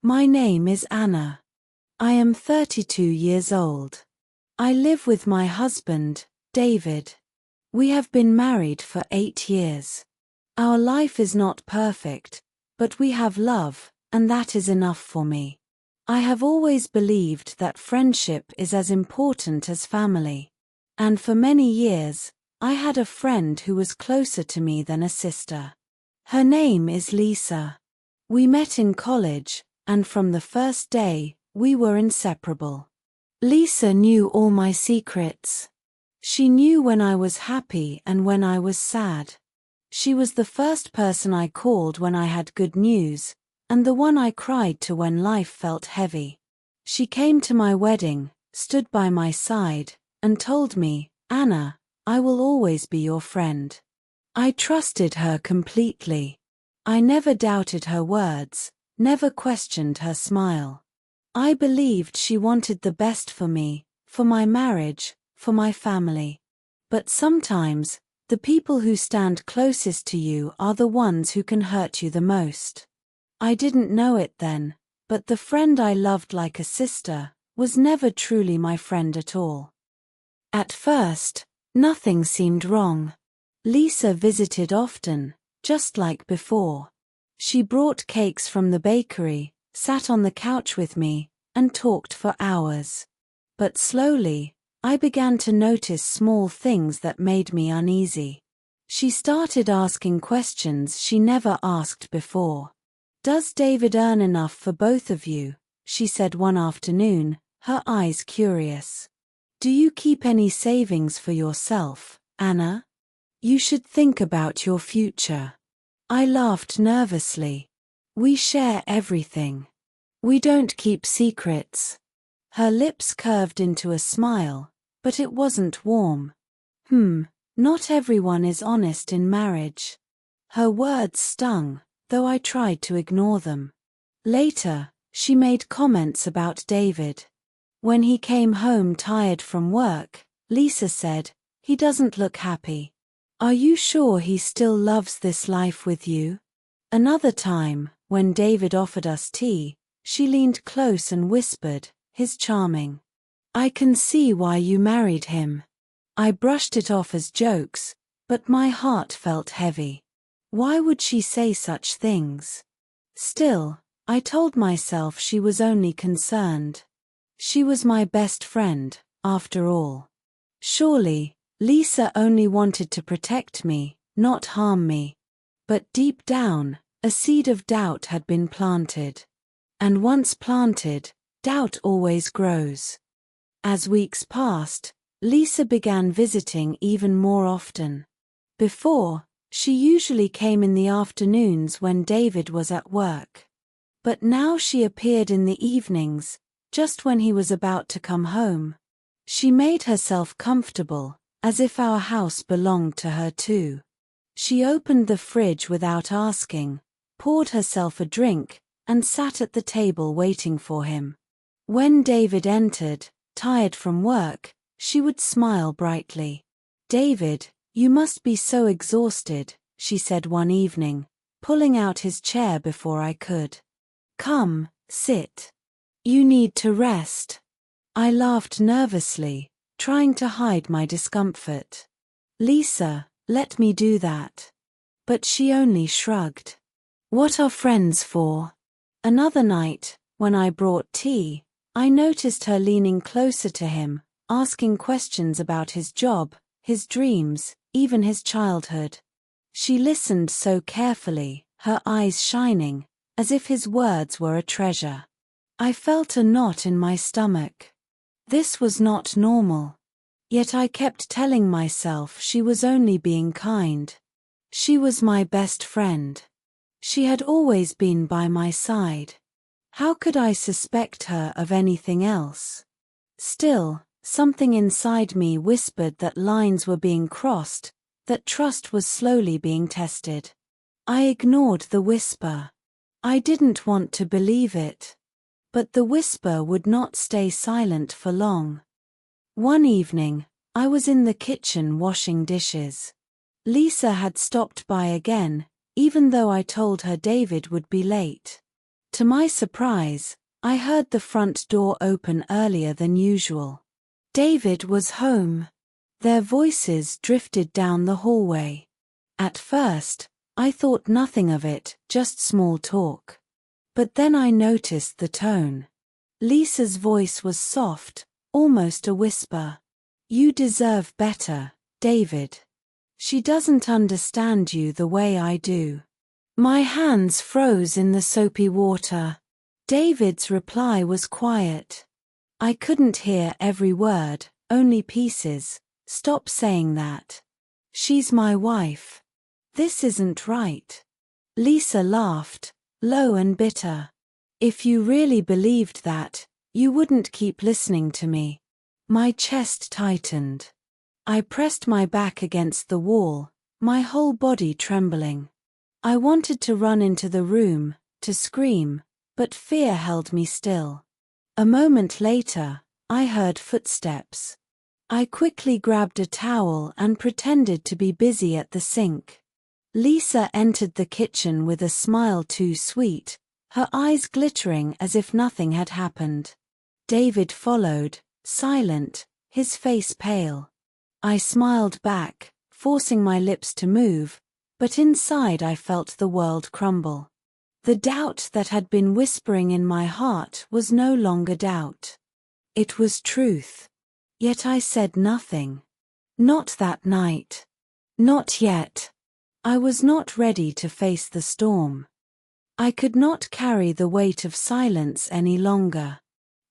My name is Anna. I am 32 years old. I live with my husband, David. We have been married for 8 years. Our life is not perfect, but we have love, and that is enough for me. I have always believed that friendship is as important as family. And for many years, I had a friend who was closer to me than a sister. Her name is Lisa. We met in college, and from the first day, we were inseparable. Lisa knew all my secrets. She knew when I was happy and when I was sad. She was the first person I called when I had good news, and the one I cried to when life felt heavy. She came to my wedding, stood by my side, and told me, "Anna, I will always be your friend." I trusted her completely. I never doubted her words, never questioned her smile. I believed she wanted the best for me, for my marriage, for my family. But sometimes, the people who stand closest to you are the ones who can hurt you the most. I didn't know it then, but the friend I loved like a sister was never truly my friend at all. At first, nothing seemed wrong. Lisa visited often, just like before. She brought cakes from the bakery, sat on the couch with me, and talked for hours. But slowly, I began to notice small things that made me uneasy. She started asking questions she never asked before. "Does David earn enough for both of you?" she said one afternoon, her eyes curious. "Do you keep any savings for yourself, Anna? You should think about your future." I laughed nervously. "We share everything. We don't keep secrets." Her lips curved into a smile, but it wasn't warm. Not everyone is honest in marriage." Her words stung, though I tried to ignore them. Later, she made comments about David. When he came home tired from work, Lisa said, "He doesn't look happy. Are you sure he still loves this life with you?" Another time, when David offered us tea, she leaned close and whispered, "He's charming. I can see why you married him." I brushed it off as jokes, but my heart felt heavy. Why would she say such things? Still, I told myself she was only concerned. She was my best friend, after all. Surely, Lisa only wanted to protect me, not harm me. But deep down, a seed of doubt had been planted. And once planted, doubt always grows. As weeks passed, Lisa began visiting even more often. Before, she usually came in the afternoons when David was at work. But now she appeared in the evenings, just when he was about to come home. She made herself comfortable, as if our house belonged to her too. She opened the fridge without asking, poured herself a drink, and sat at the table waiting for him. When David entered, tired from work, she would smile brightly. "David, you must be so exhausted," she said one evening, pulling out his chair before I could. "Come, sit. You need to rest." I laughed nervously, trying to hide my discomfort. "Lisa, let me do that." But she only shrugged. "What are friends for?" Another night, when I brought tea, I noticed her leaning closer to him, asking questions about his job, his dreams, even his childhood. She listened so carefully, her eyes shining, as if his words were a treasure. I felt a knot in my stomach. This was not normal. Yet I kept telling myself she was only being kind. She was my best friend. She had always been by my side. How could I suspect her of anything else? Still, something inside me whispered that lines were being crossed, that trust was slowly being tested. I ignored the whisper. I didn't want to believe it. But the whisper would not stay silent for long. One evening, I was in the kitchen washing dishes. Lisa had stopped by again, even though I told her David would be late. To my surprise, I heard the front door open earlier than usual. David was home. Their voices drifted down the hallway. At first, I thought nothing of it, just small talk. But then I noticed the tone. Lisa's voice was soft, almost a whisper. "You deserve better, David. She doesn't understand you the way I do." My hands froze in the soapy water. David's reply was quiet. I couldn't hear every word, only pieces. "Stop saying that. She's my wife. This isn't right." Lisa laughed, low and bitter. "If you really believed that, you wouldn't keep listening to me." My chest tightened. I pressed my back against the wall, my whole body trembling. I wanted to run into the room, to scream, but fear held me still. A moment later, I heard footsteps. I quickly grabbed a towel and pretended to be busy at the sink. Lisa entered the kitchen with a smile too sweet, her eyes glittering as if nothing had happened. David followed, silent, his face pale. I smiled back, forcing my lips to move, but inside I felt the world crumble. The doubt that had been whispering in my heart was no longer doubt. It was truth. Yet I said nothing. Not that night. Not yet. I was not ready to face the storm. I could not carry the weight of silence any longer.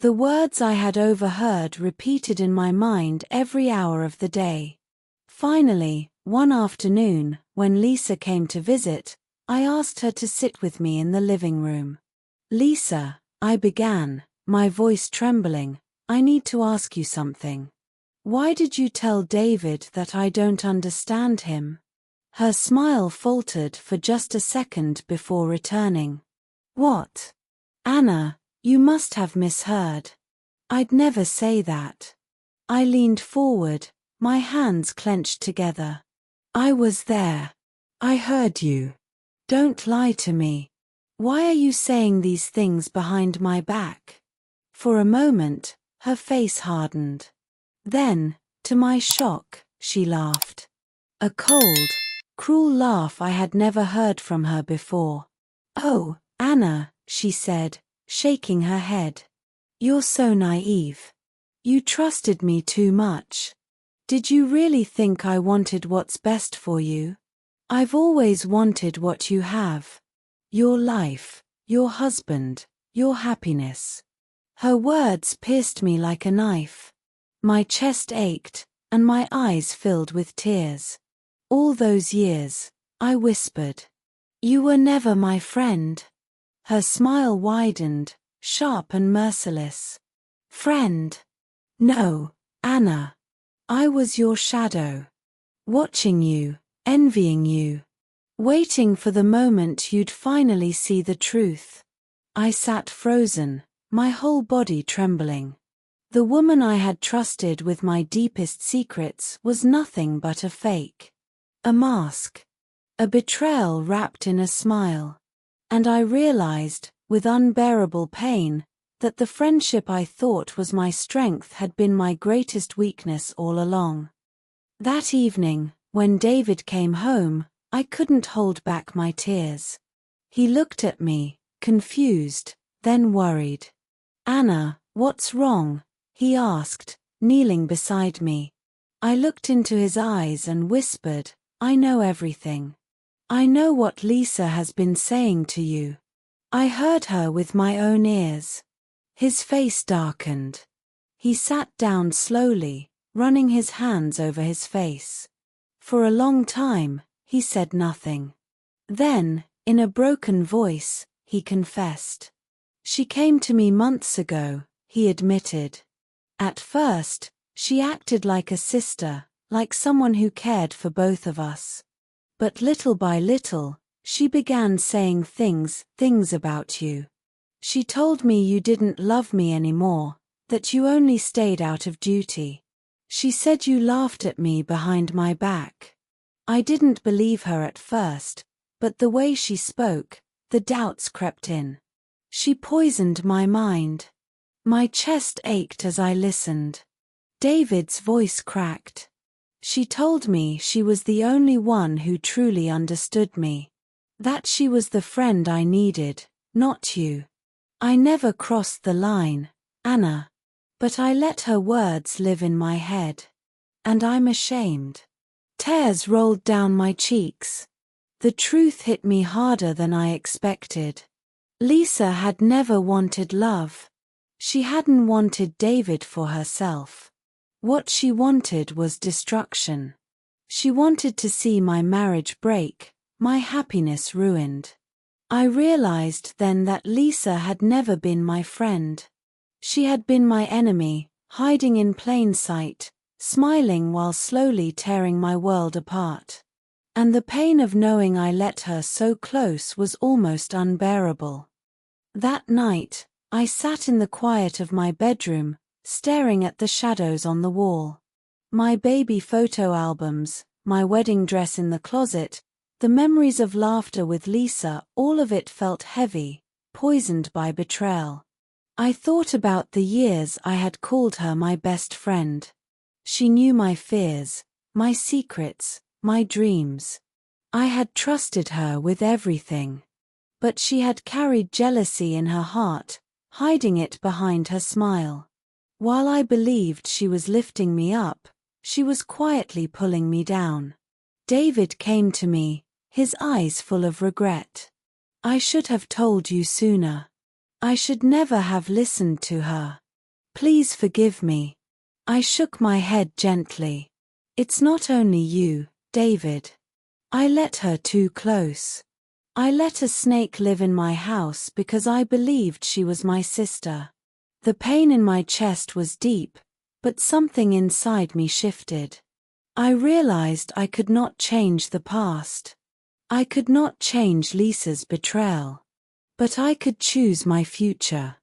The words I had overheard repeated in my mind every hour of the day. Finally, one afternoon, when Lisa came to visit, I asked her to sit with me in the living room. "Lisa," I began, my voice trembling, "I need to ask you something. Why did you tell David that I don't understand him?" Her smile faltered for just a second before returning. "What? Anna, you must have misheard. I'd never say that." I leaned forward, my hands clenched together. "I was there. I heard you. Don't lie to me. Why are you saying these things behind my back?" For a moment, her face hardened. Then, to my shock, she laughed. A cold, cruel laugh I had never heard from her before. "Oh, Anna," she said, shaking her head. "You're so naive. You trusted me too much. Did you really think I wanted what's best for you? I've always wanted what you have. Your life, your husband, your happiness." Her words pierced me like a knife. My chest ached, and my eyes filled with tears. "All those years," I whispered. "You were never my friend." Her smile widened, sharp and merciless. "Friend? No, Anna. I was your shadow. Watching you, envying you. Waiting for the moment you'd finally see the truth." I sat frozen, my whole body trembling. The woman I had trusted with my deepest secrets was nothing but a fake. A mask. A betrayal wrapped in a smile. And I realized, with unbearable pain, that the friendship I thought was my strength had been my greatest weakness all along. That evening, when David came home, I couldn't hold back my tears. He looked at me, confused, then worried. "Anna, what's wrong?" he asked, kneeling beside me. I looked into his eyes and whispered, "I know everything. I know what Lisa has been saying to you. I heard her with my own ears." His face darkened. He sat down slowly, running his hands over his face. For a long time, he said nothing. Then, in a broken voice, he confessed. "She came to me months ago," he admitted. "At first, she acted like a sister, like someone who cared for both of us. But little by little, she began saying things about you. She told me you didn't love me anymore, that you only stayed out of duty. She said you laughed at me behind my back." I didn't believe her at first, but the way she spoke, the doubts crept in. She poisoned my mind. My chest ached as I listened. David's voice cracked. She told me she was the only one who truly understood me. That she was the friend I needed, not you. I never crossed the line, Anna. But I let her words live in my head. And I'm ashamed. Tears rolled down my cheeks. The truth hit me harder than I expected. Lisa had never wanted love. She hadn't wanted David for herself. What she wanted was destruction. She wanted to see my marriage break, my happiness ruined. I realized then that Lisa had never been my friend. She had been my enemy, hiding in plain sight, smiling while slowly tearing my world apart. And the pain of knowing I let her so close was almost unbearable. That night, I sat in the quiet of my bedroom, staring at the shadows on the wall. My baby photo albums, my wedding dress in the closet, the memories of laughter with Lisa, all of it felt heavy, poisoned by betrayal. I thought about the years I had called her my best friend. She knew my fears, my secrets, my dreams. I had trusted her with everything. But she had carried jealousy in her heart, hiding it behind her smile. While I believed she was lifting me up, she was quietly pulling me down. David came to me, his eyes full of regret. I should have told you sooner. I should never have listened to her. Please forgive me. I shook my head gently. It's not only you, David. I let her too close. I let a snake live in my house because I believed she was my sister. The pain in my chest was deep, but something inside me shifted. I realized I could not change the past. I could not change Lisa's betrayal. But I could choose my future.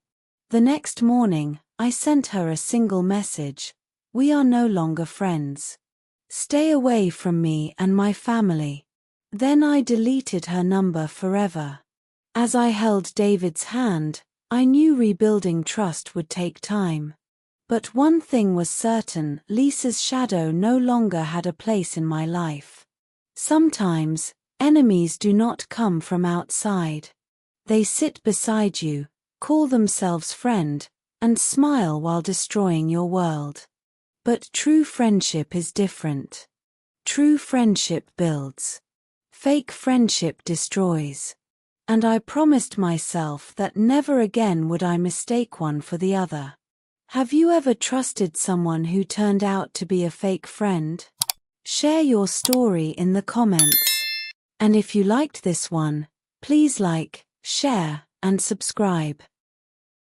The next morning, I sent her a single message. We are no longer friends. Stay away from me and my family. Then I deleted her number forever. As I held David's hand, I knew rebuilding trust would take time. But one thing was certain, Lisa's shadow no longer had a place in my life. Sometimes, enemies do not come from outside. They sit beside you, call themselves friend, and smile while destroying your world. But true friendship is different. True friendship builds. Fake friendship destroys. And I promised myself that never again would I mistake one for the other. Have you ever trusted someone who turned out to be a fake friend? Share your story in the comments. And if you liked this one, please like, share, and subscribe.